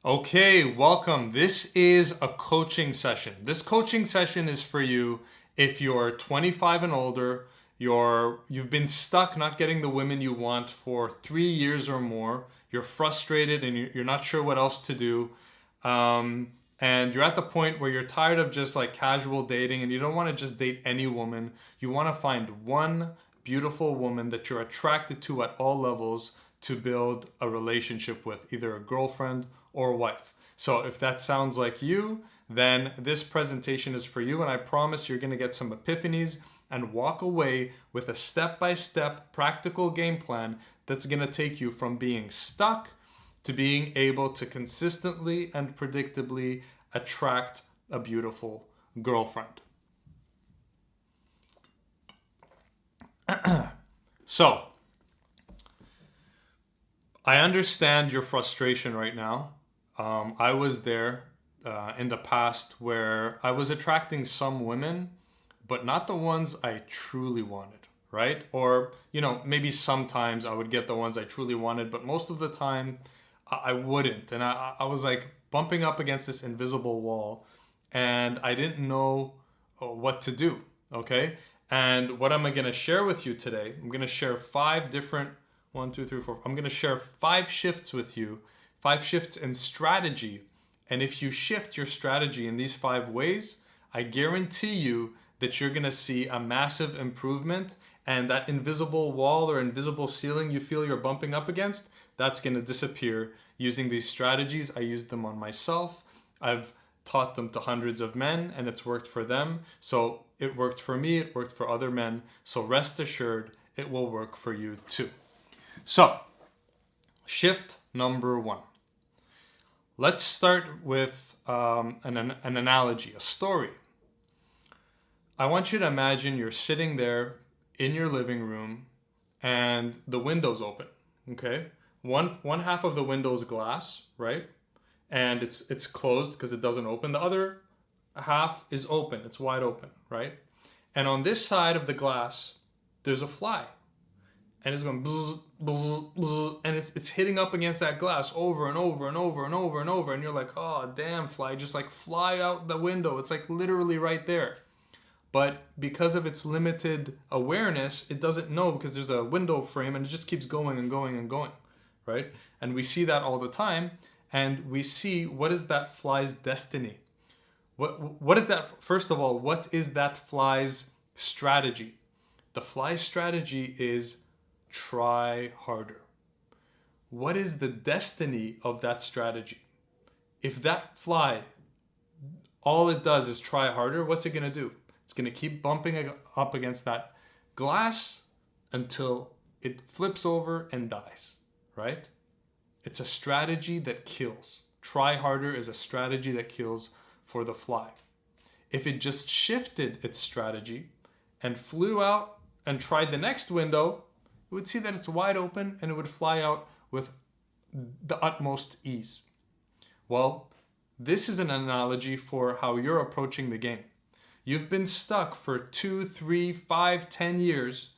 Okay, welcome. This is a coaching session. This coaching session is for you if you're 25 and older, you've been stuck not getting the women you want for 3 years or more, you're frustrated and you're not sure what else to do. And you're at the point where you're tired of just like casual dating and you don't want to just date any woman. You want to find one beautiful woman that you're attracted to at all levels to build a relationship with, either a girlfriend or wife. So if that sounds like you, then this presentation is for you, and I promise you're going to get some epiphanies and walk away with a step-by-step practical game plan that's going to take you from being stuck to being able to consistently and predictably attract a beautiful girlfriend. So, I understand your frustration right now. I was there in the past where I was attracting some women, but not the ones I truly wanted, right? Or, maybe sometimes I would get the ones I truly wanted, but most of the time I wouldn't. And I was like bumping up against this invisible wall and I didn't know what to do, okay? And what am I going to share with you today? I'm going to share five different, one, two, three, four. I'm going to share five shifts with you, five shifts in strategy. And if you shift your strategy in these five ways, I guarantee you that you're going to see a massive improvement. And that invisible wall or invisible ceiling you feel you're bumping up against, that's going to disappear using these strategies. I used them on myself. I've taught them to hundreds of men and it's worked for them. So it worked for me, it worked for other men. So rest assured, it will work for you too. So, shift number one. Let's start with an analogy, a story. I want you to imagine you're sitting there in your living room and the window's open, okay? One half of the window is glass, right? And it's closed because it doesn't open. The other half is open, it's wide open, right? And on this side of the glass, there's a fly. And it's going bzz, bzz, bzz, and it's hitting up against that glass over and over and over and over and over. And you're like, oh, damn, fly, just like fly out the window. It's like literally right there. But because of its limited awareness, it doesn't know because there's a window frame and it just keeps going and going and going, right? And we see that all the time. And we see, what is that fly's destiny? What is that? First of all, what is that fly's strategy? The fly's strategy is try harder. What is the destiny of that strategy? If that fly, all it does is try harder, what's it going to do? It's going to keep bumping up against that glass until it flips over and dies, right? It's a strategy that kills. Try harder is a strategy that kills for the fly. If it just shifted its strategy and flew out and tried the next window, it would see that it's wide open and it would fly out with the utmost ease. Well, this is an analogy for how you're approaching the game. You've been stuck for 2, 3, 5, 10 years,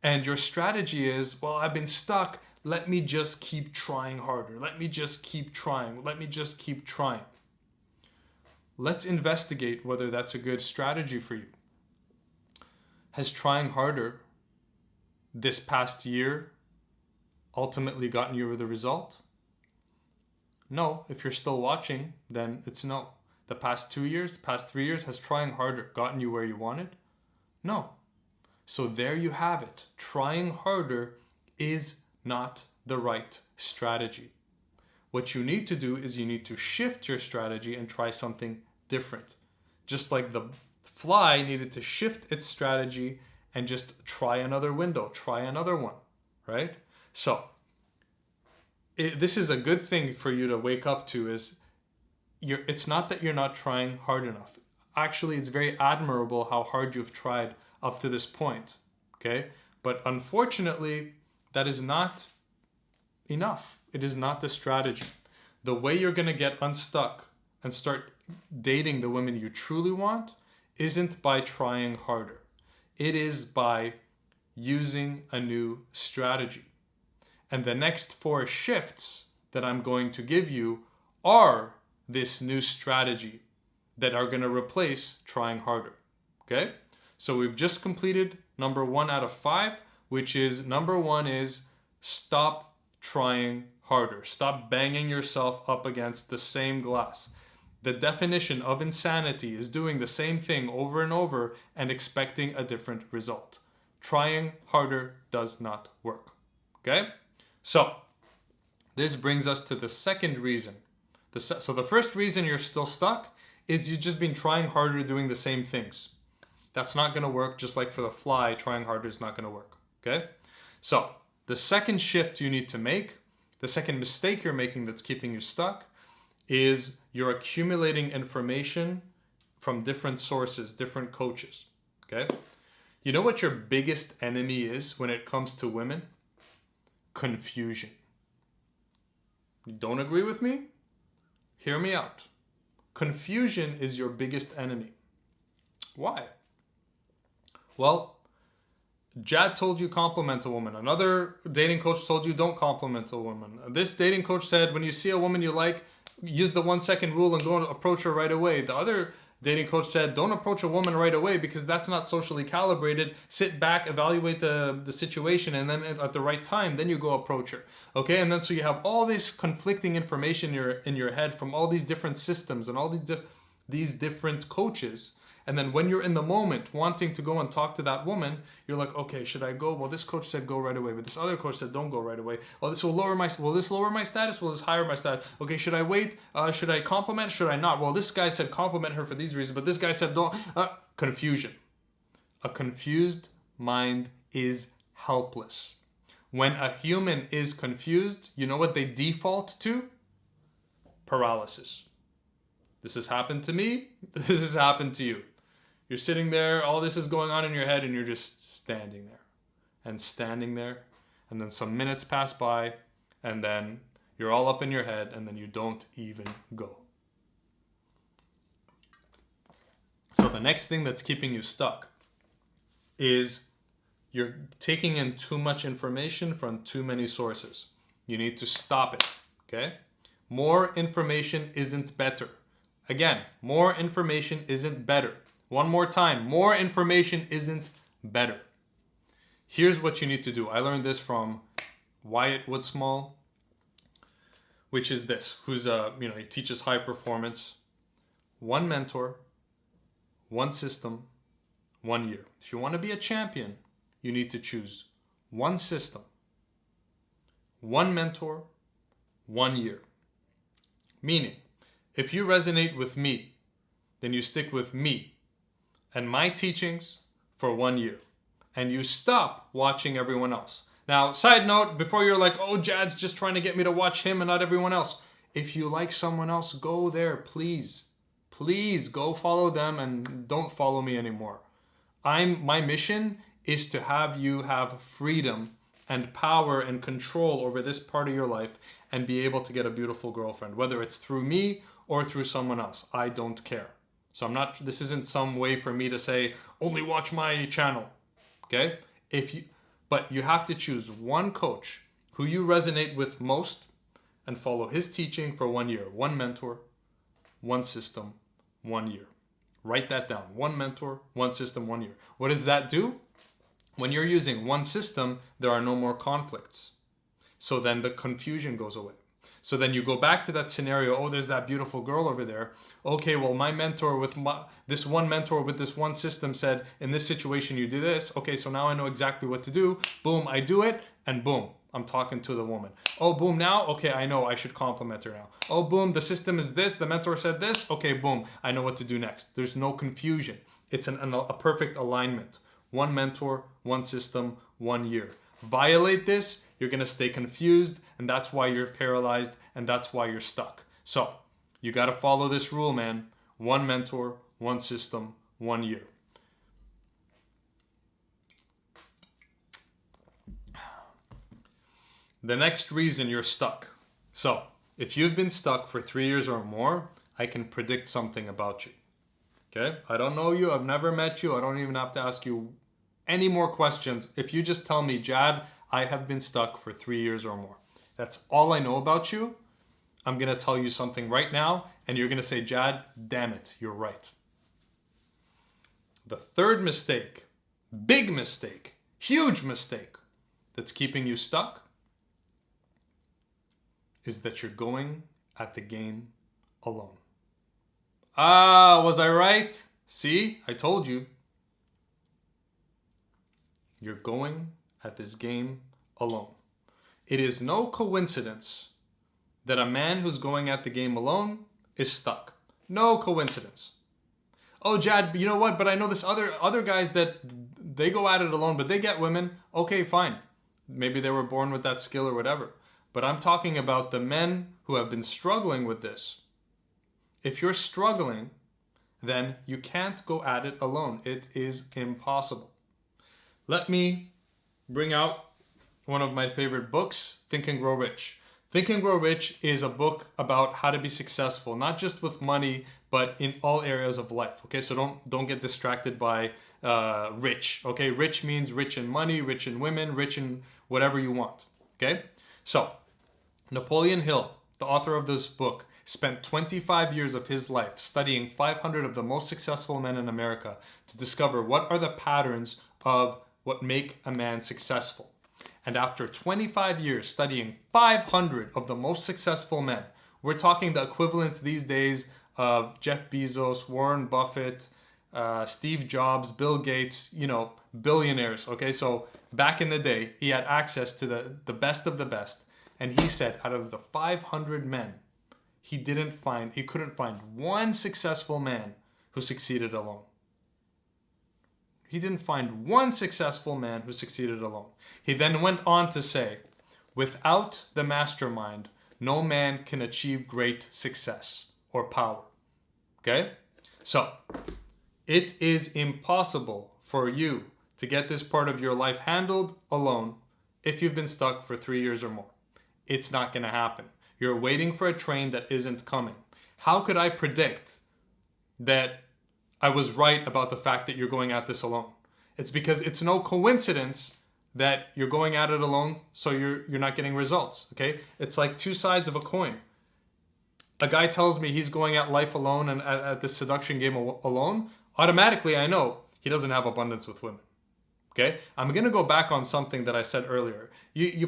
and your strategy is, well, I've been stuck. Let me just keep trying harder. Let me just keep trying. Let me just keep trying. Let's investigate whether that's a good strategy for you. Has trying harder this past year ultimately gotten you the result? No. If you're still watching, then it's no. The past 2 years, the past 3 years, has trying harder gotten you where you wanted? No. So there you have it. Trying harder is not the right strategy. What you need to do is you need to shift your strategy and try something different. Just like the fly needed to shift its strategy and just try another window, try another one, right? So this is a good thing for you to wake up to is it's not that you're not trying hard enough. Actually, it's very admirable how hard you've tried up to this point, okay? But unfortunately, that is not enough. It is not the strategy. The way you're going to get unstuck and start dating the women you truly want isn't by trying harder. It is by using a new strategy. And the next 4 shifts that I'm going to give you are this new strategy that are going to replace trying harder. Okay? So we've just completed number 1 out of 5, which is number 1 is stop trying harder. Stop banging yourself up against the same glass. The definition of insanity is doing the same thing over and over and expecting a different result. Trying harder does not work. Okay? So, this brings us to the second reason. So the first reason you're still stuck is you've just been trying harder doing the same things. That's not going to work, just like for the fly, trying harder is not going to work. Okay? So, the second shift you need to make, the second mistake you're making that's keeping you stuck, is you're accumulating information from different sources, different coaches. Okay? You know what your biggest enemy is when it comes to women? Confusion. You don't agree with me? Hear me out. Confusion is your biggest enemy. Why? Well, Jad told you compliment a woman. Another dating coach told you don't compliment a woman. This dating coach said when you see a woman you like, use the 1 second rule and go and approach her right away. The other dating coach said don't approach a woman right away because that's not socially calibrated. Sit back, evaluate the situation, and then at the right time, then you go approach her. Okay, and then so you have all this conflicting information in your head from all these different systems and all these different coaches. And then when you're in the moment wanting to go and talk to that woman, you're like, okay, should I go? Well, this coach said go right away, but this other coach said don't go right away. Oh, this will lower my status? Will this higher my status? Okay, should I wait? Should I compliment? Should I not? Well, this guy said compliment her for these reasons, but this guy said don't. Confusion. A confused mind is helpless. When a human is confused, you know what they default to? Paralysis. This has happened to me. This has happened to you. You're sitting there, all this is going on in your head, and you're just standing there. And then some minutes pass by, and then you're all up in your head, and then you don't even go. So the next thing that's keeping you stuck is you're taking in too much information from too many sources. You need to stop it, okay? More information isn't better. Again, more information isn't better. One more time, more information isn't better. Here's what you need to do. I learned this from Wyatt Woodsmall, which is this, he teaches high performance. 1 mentor, 1 system, 1 year. If you want to be a champion, you need to choose 1 system, 1 mentor, 1 year. Meaning, if you resonate with me, then you stick with me and my teachings for 1 year. And you stop watching everyone else. Now, side note, before you're like, oh, Jad's just trying to get me to watch him and not everyone else. If you like someone else, go there, please. Please go follow them and don't follow me anymore. My mission is to have you have freedom and power and control over this part of your life and be able to get a beautiful girlfriend, whether it's through me or through someone else. I don't care. So this isn't some way for me to say, only watch my channel, okay? But you have to choose 1 coach who you resonate with most and follow his teaching for 1 year. 1 mentor, 1 system, 1 year. Write that down. 1 mentor, 1 system, 1 year. What does that do? When you're using 1 system, there are no more conflicts. So then the confusion goes away. So then you go back to that scenario, oh, there's that beautiful girl over there. Okay, well, my mentor this one mentor with this 1 system said, in this situation, you do this. Okay, so now I know exactly what to do. Boom, I do it, and boom, I'm talking to the woman. Oh, boom, now, okay, I know I should compliment her now. Oh, boom, the system is this, the mentor said this. Okay, boom, I know what to do next. There's no confusion. It's a perfect alignment. 1 mentor, 1 system, 1 year. Violate this, you're going to stay confused, and that's why you're paralyzed, and that's why you're stuck. So, you got to follow this rule, man. 1 mentor, 1 system, 1 year. The next reason you're stuck. So, if you've been stuck for 3 years or more, I can predict something about you. Okay? I don't know you. I've never met you. I don't even have to ask you any more questions. If you just tell me, Jad, I have been stuck for 3 years or more. That's all I know about you. I'm going to tell you something right now, and you're going to say, Jad, damn it, you're right. The third mistake, big mistake, huge mistake that's keeping you stuck is that you're going at the game alone. Ah, was I right? See, I told you. You're going at this game alone. It is no coincidence that a man who's going at the game alone is stuck. No coincidence. Oh, Jad, you know what? But I know this other guys that they go at it alone, but they get women. Okay, fine. Maybe they were born with that skill or whatever. But I'm talking about the men who have been struggling with this. If you're struggling, then you can't go at it alone. It is impossible. Let me bring out one of my favorite books, Think and Grow Rich. Think and Grow Rich is a book about how to be successful, not just with money, but in all areas of life. Okay, so don't get distracted by rich. Okay, rich means rich in money, rich in women, rich in whatever you want. Okay, so Napoleon Hill, the author of this book, spent 25 years of his life studying 500 of the most successful men in America to discover what are the patterns of what make a man successful. And after 25 years studying 500 of the most successful men, we're talking the equivalents these days of Jeff Bezos, Warren Buffett, Steve Jobs, Bill Gates, billionaires. Okay, so back in the day, he had access to the best of the best. And he said out of the 500 men, he couldn't find one successful man who succeeded alone. He didn't find one successful man who succeeded alone. He then went on to say, without the mastermind, no man can achieve great success or power. Okay? So, it is impossible for you to get this part of your life handled alone if you've been stuck for 3 years or more. It's not going to happen. You're waiting for a train that isn't coming. How could I predict that I was right about the fact that you're going at this alone? It's because it's no coincidence that you're going at it alone, so you're not getting results, okay? It's like two sides of a coin. A guy tells me he's going at life alone and at this seduction game alone. Automatically, I know he doesn't have abundance with women. Okay, I'm gonna go back on something that I said earlier. You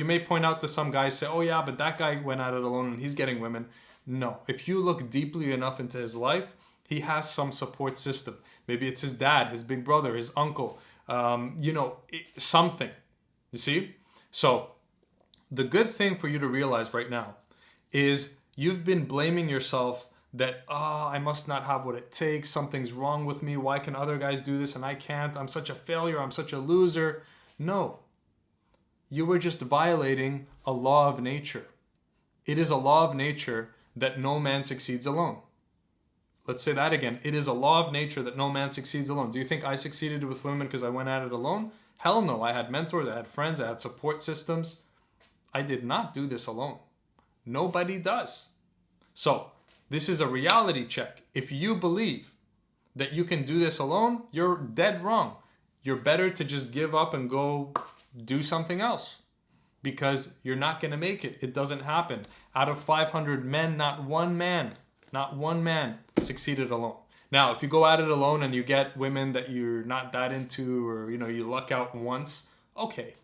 may point out to some guys, say, oh yeah, but that guy went at it alone and he's getting women. No, if you look deeply enough into his life, he has some support system. Maybe it's his dad, his big brother, his uncle, something. You see? So the good thing for you to realize right now is you've been blaming yourself that, I must not have what it takes. Something's wrong with me. Why can other guys do this and I can't? I'm such a failure. I'm such a loser. No. You were just violating a law of nature. It is a law of nature that no man succeeds alone. Let's say that again. It is a law of nature that no man succeeds alone. Do you think I succeeded with women because I went at it alone? Hell no. I had mentors, I had friends, I had support systems. I did not do this alone. Nobody does. So, this is a reality check. If you believe that you can do this alone, you're dead wrong. You're better to just give up and go do something else because you're not going to make it. It doesn't happen. Out of 500 men, not one man succeeded alone. Now, if you go at it alone and you get women that you're not that into or, you luck out once, okay.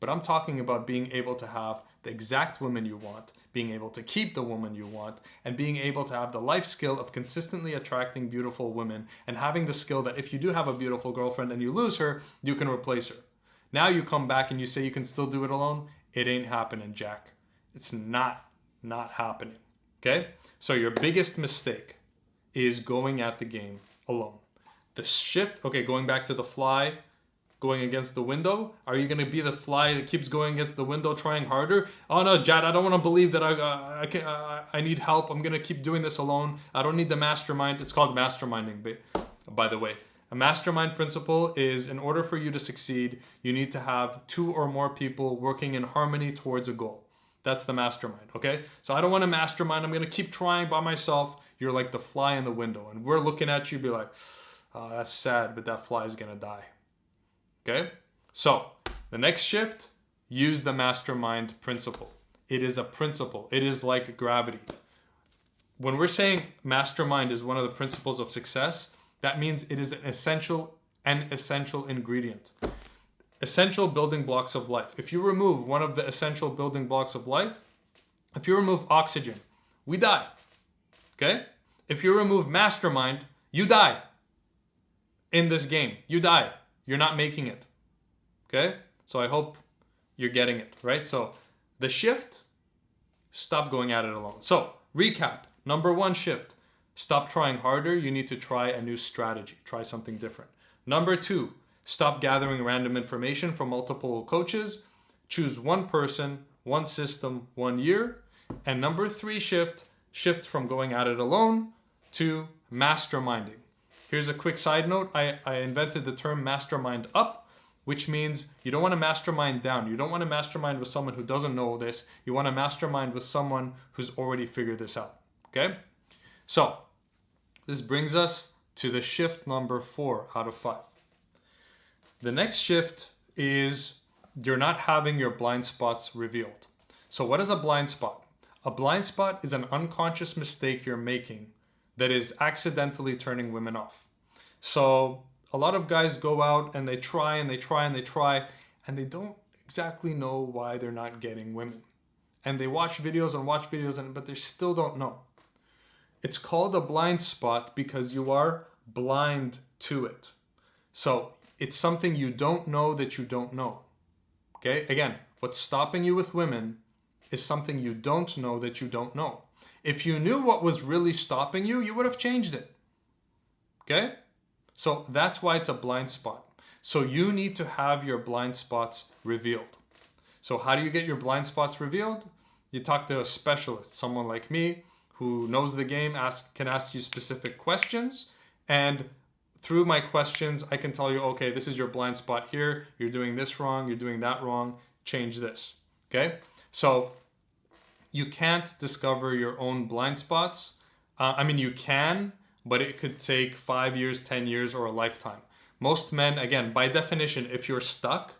But I'm talking about being able to have the exact woman you want, being able to keep the woman you want, and being able to have the life skill of consistently attracting beautiful women and having the skill that if you do have a beautiful girlfriend and you lose her, you can replace her. Now you come back and you say you can still do it alone. It ain't happening, Jack. It's not happening. Okay? So your biggest mistake is going at the game alone. The shift, okay, going back to the fly, going against the window? Are you going to be the fly that keeps going against the window, trying harder? Oh no, Jad, I don't want to believe that I need help. I'm going to keep doing this alone. I don't need the mastermind. It's called masterminding, by the way. A mastermind principle is in order for you to succeed, you need to have 2 or more people working in harmony towards a goal. That's the mastermind, okay? So I don't want a mastermind. I'm going to keep trying by myself. You're like the fly in the window. And we're looking at you be like, oh, that's sad, but that fly is going to die. Okay, so the next shift, use the mastermind principle. It is a principle. It is like gravity. When we're saying mastermind is one of the principles of success, that means it is an essential ingredient. Essential building blocks of life. If you remove one of the essential building blocks of life, if you remove oxygen, we die. Okay? If you remove mastermind, you die. In this game, you die. You're not making it. Okay? So I hope you're getting it, right? So the shift, stop going at it alone. So recap, number 1 shift, stop trying harder. You need to try a new strategy. Try something different. Number 2, stop gathering random information from multiple coaches. Choose one person, one system, 1 year. And number 3 shift from going at it alone to masterminding. Here's a quick side note. I invented the term mastermind up, which means you don't want to mastermind down. You don't want to mastermind with someone who doesn't know this. You want to mastermind with someone who's already figured this out. Okay? So this brings us to the shift number 4 out of 5. The next shift is you're not having your blind spots revealed. So what is a blind spot? A blind spot is an unconscious mistake you're making that is accidentally turning women off. So a lot of guys go out and they try and they try and they try and they don't exactly know why they're not getting women. And they watch videos but they still don't know. It's called a blind spot because you are blind to it. So it's something you don't know that you don't know. Okay? Again, what's stopping you with women is something you don't know that you don't know. If you knew what was really stopping you, you would have changed it. Okay? So that's why it's a blind spot. So you need to have your blind spots revealed. So how do you get your blind spots revealed? You talk to a specialist, someone like me who knows the game, can ask you specific questions. And through my questions, I can tell you, okay, this is your blind spot here. You're doing this wrong. You're doing that wrong. Change this. Okay? So you can't discover your own blind spots. You can, but it could take 5 years, 10 years, or a lifetime. Most men, again, by definition, if you're stuck,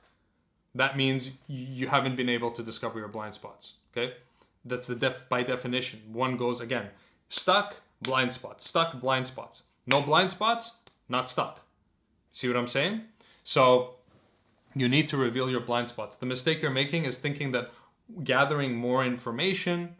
that means you haven't been able to discover your blind spots. Okay? That's by definition. One goes, again, stuck, blind spots, stuck, blind spots. No blind spots, not stuck. See what I'm saying? So you need to reveal your blind spots. The mistake you're making is thinking that gathering more information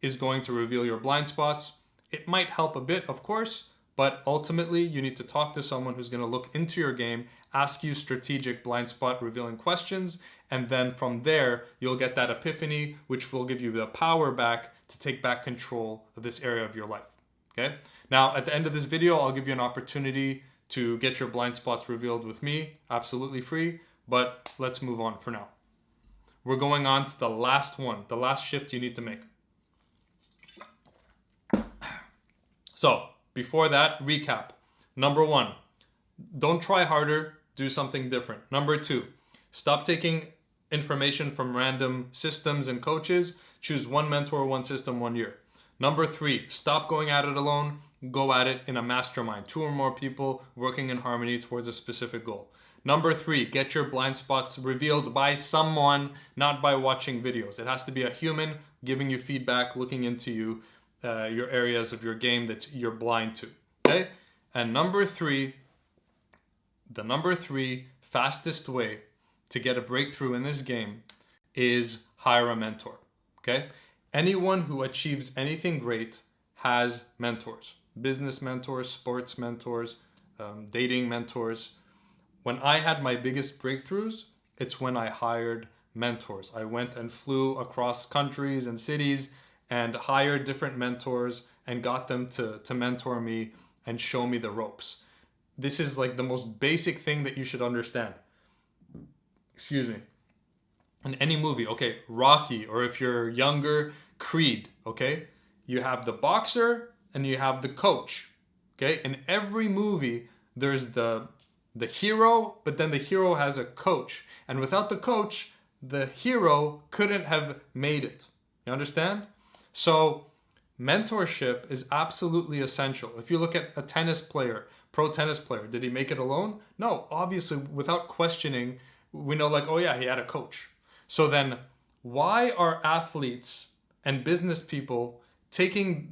is going to reveal your blind spots. It might help a bit, of course, but ultimately you need to talk to someone who's going to look into your game, ask you strategic blind spot revealing questions, and then from there you'll get that epiphany, which will give you the power back to take back control of this area of your life. Okay? Now, at the end of this video, I'll give you an opportunity to get your blind spots revealed with me, absolutely free, but let's move on for now. We're going on to the last one, the last shift you need to make. So, before that, recap. Number 1, don't try harder, do something different. Number 2, stop taking information from random systems and coaches. Choose one mentor, one system, 1 year. Number 3, stop going at it alone. Go at it in a mastermind. 2 or more people working in harmony towards a specific goal. Number 3, get your blind spots revealed by someone, not by watching videos. It has to be a human giving you feedback, looking into you, your areas of your game that you're blind to. Okay? And number 3, the number 3 fastest way to get a breakthrough in this game is hire a mentor. Okay? Anyone who achieves anything great has mentors. Business mentors, sports mentors, dating mentors. When I had my biggest breakthroughs, it's when I hired mentors. I went and flew across countries and cities and hired different mentors and got them to mentor me and show me the ropes. This is like the most basic thing that you should understand. Excuse me. In any movie, okay, Rocky, or if you're younger, Creed, okay? You have the boxer and you have the coach, okay? In every movie, there's the hero, but then the hero has a coach. And without the coach, the hero couldn't have made it. You understand? So mentorship is absolutely essential. If you look at a tennis player, pro tennis player, did he make it alone? No, obviously, without questioning, we know like, oh yeah, he had a coach. So then Why are athletes and business people taking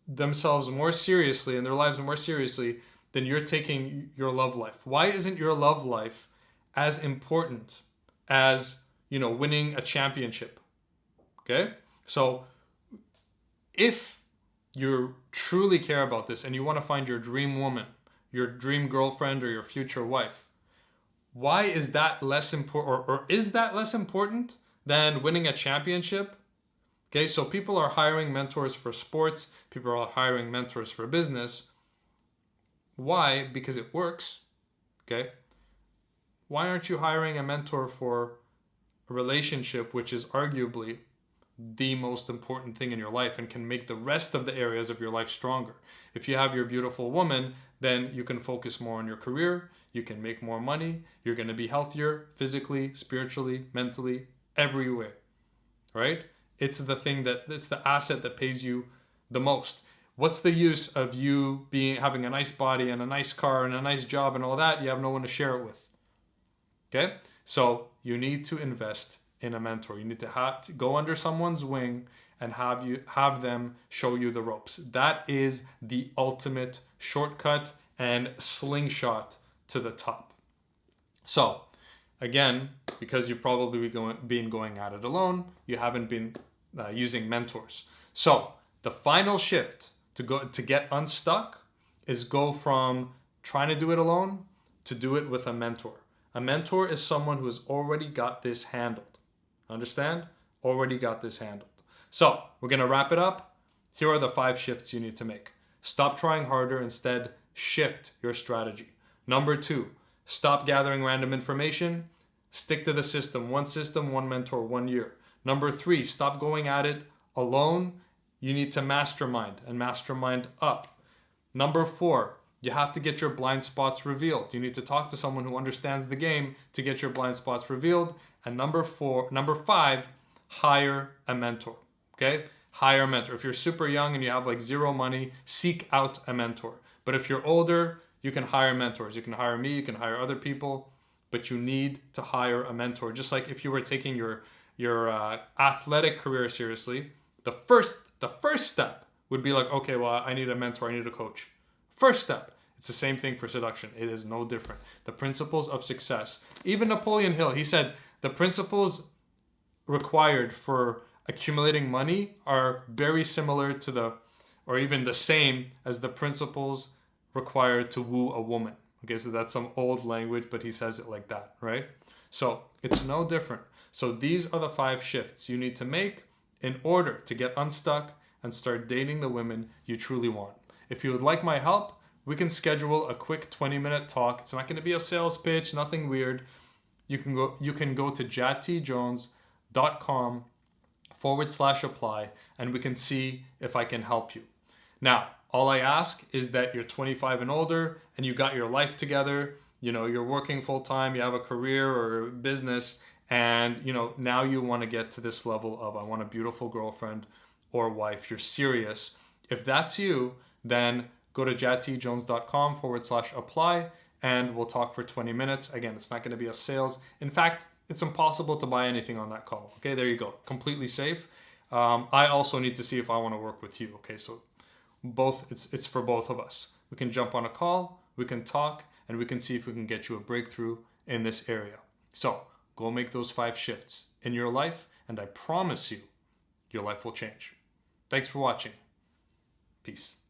themselves more seriously and their lives more seriously than you're taking your love life? Why isn't your love life as important as, winning a championship? Okay? So if you truly care about this and you want to find your dream woman, your dream girlfriend, or your future wife, why is that less important, or is that less important than winning a championship? Okay, so people are hiring mentors for sports, people are hiring mentors for business. Why? Because it works. Okay, why aren't you hiring a mentor for a relationship, which is arguably the most important thing in your life and can make the rest of the areas of your life stronger? If you have your beautiful woman, then you can focus more on your career, you can make more money, you're going to be healthier physically, spiritually, mentally, everywhere, right? It's the asset that pays you the most. What's the use of you having a nice body and a nice car and a nice job and all that? You have no one to share it with. Okay? So you need to invest in a mentor. You need to go under someone's wing and have them show you the ropes. That is the ultimate shortcut and slingshot to the top. So again, because you've probably been going at it alone, you haven't been using mentors. So the final shift to get unstuck is go from trying to do it alone to do it with a mentor. A mentor is someone who has already got this handled. Understand? Already got this handled. So we're going to wrap it up. Here are the 5 shifts you need to make. Stop trying harder. Instead, shift your strategy. Number 2, stop gathering random information. Stick to the system. 1 system, 1 mentor, 1 year. Number 3, stop going at it alone. You need to mastermind and mastermind up. Number 4, you have to get your blind spots revealed. You need to talk to someone who understands the game to get your blind spots revealed. And number 5, hire a mentor. Okay? Hire a mentor. If you're super young and you have like 0 money, seek out a mentor. But if you're older, you can hire mentors. You can hire me, you can hire other people, but you need to hire a mentor. Just like if you were taking your athletic career seriously, the first step would be like, okay, well, I need a mentor, I need a coach. First step. It's the same thing for seduction. It is no different. The principles of success. Even Napoleon Hill, he said the principles required for accumulating money are very similar to or even the same as the principles required to woo a woman. Okay, so that's some old language, but he says it like that, right? So it's no different. So these are the 5 shifts you need to make in order to get unstuck and start dating the women you truly want. If you would like my help, we can schedule a quick 20-minute talk. It's not going to be a sales pitch, nothing weird. You can go to jatjones.com/apply and we can see if I can help you. Now, all I ask is that you're 25 and older and you got your life together, you're working full time, you have a career or business, and now you want to get to this level of I want a beautiful girlfriend or wife. You're serious. If that's you, then go to jatjones.com/apply and we'll talk for 20 minutes. Again, it's not going to be a sales. In fact, it's impossible to buy anything on that call. Okay, there you go. Completely safe. I also need to see if I want to work with you. Okay, so it's for both of us. We can jump on a call, we can talk, and we can see if we can get you a breakthrough in this area. So go make those 5 shifts in your life, and I promise you, your life will change. Thanks for watching. Peace.